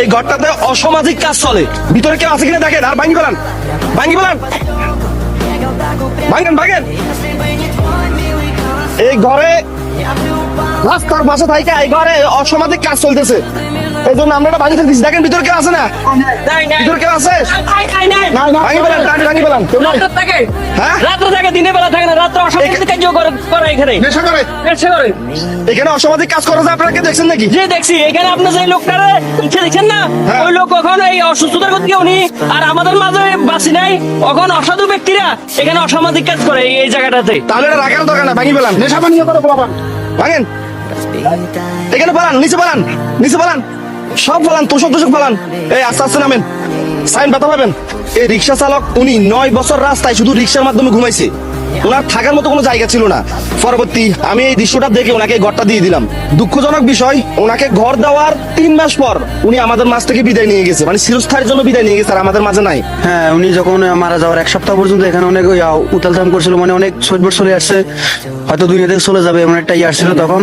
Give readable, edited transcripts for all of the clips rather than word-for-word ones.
এই ঘরটাতে অসামাজিক কাজ চলে, ভিতরে কেউ আছে কিনা দেখেন, আর ভাঙি বলেন, ভাঙি বলেন, ভাঙেন ভাঙেন। এই ঘরে রাস্তার পাশে থাইকা এই ঘরে অসামাজিক কাজ চলতেছে, এই জন্য আমরা এটা ভাঙি ফেলতেছি। দেখেন ভিতরে কেউ আছে না, ভিতরে কেউ আছে? ভাঙি বলেন, ভাঙি বলেন। কেউ নাই? হ্যাঁ, রাত্রে থাকে, দিনের বেলা থাকে না, রাত্রে অসামাজিক কাজ করে এখানে। নেশা করে? নেশা করে। এখানে অসামাজিক কাজ করে যে আপনারা কে দেখছেন নাকি? যে দেখছি এখানে আপনার যে লোকটারে দেখছেন না, হ্যাঁ। ওই লোক কখন এই অসুস্থতার গতি উনি আর আমাদের মাঝে বাঁচি নাই, কখন অসাধু ব্যক্তিরা এখানে অসামাজিক কাজ করে এই জায়গাটাতে। তাহলে এটা রাখার দরকার না, ভাঙি বলেন। নেশা পানীয় করে বলাবান, ভাঙেন। এখানে পালান, নিচে পালান, নিচে পালান, সব পালান, তোষক তোষক পালান। এই আস্তে আস্তে নামেন, সাইন ব্যথা পাবেন। এই রিক্সা চালক উনি 9 বছর রাস্তায় শুধু রিক্সার মাধ্যমে ঘুমাইছে, ওনার থাকার মতো কোনো জায়গা ছিল না। পরবর্তী আমি এই দৃশ্যটা দেখে ওনাকে এই ঘরটা দিয়ে দিলাম। দুঃখজনক বিষয়, ওনাকে ঘর দেওয়ার 3 মাস পর উনি আমাদের মাঝ থেকে বিদায় নিয়ে গেছে, মানে চিরস্থায়ীর জন্য বিদায় নিয়ে গেছে, আর আমাদের মাঝে নাই। হ্যাঁ, উনি যখন মারা যাওয়ার 1 সপ্তাহ পর্যন্ত এখানে অনেক উতালতাম করছিল, মানে অনেক সোজবট চলে আসছে, হয়তো দুনিয়া থেকে চলে যাবে এমন একটা আসছিল। তখন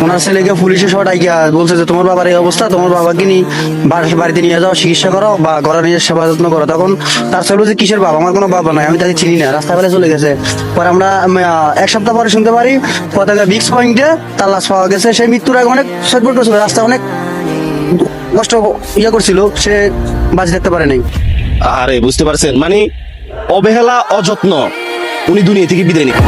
ওনার ছেলেকে পুলিশে সহ ডাইকা বলছে যে তোমার বাবার এই অবস্থা, তোমার বাবাকে নিয়ে বাড়িতে নিয়ে যাও, চিকিৎসা করো বা ঘরে নিয়ে সেবা যত্ন করো। তখন তার ছেলে বলছে কিসের বাবা, আমার কোনো বাবা নাই, আমি তাকে চিনি না, রাস্তা বেলা চলে গেছে। পরে আমরা 1 সপ্তাহ পরে শুনতে পারি পতাকা বিক্স পয়েন্টে তার লাশ পাওয়া গেছে। সে মৃত্যুর আগে অনেক সোজবট করছিল, রাস্তা অনেক কষ্ট করছিল, সে বাঁচে থাকতে পারে নাই। আরে বুঝতে পারছেন, মানে অবহেলা অযত্ন উনি দুনিয়া থেকে বিদায় নিয়ে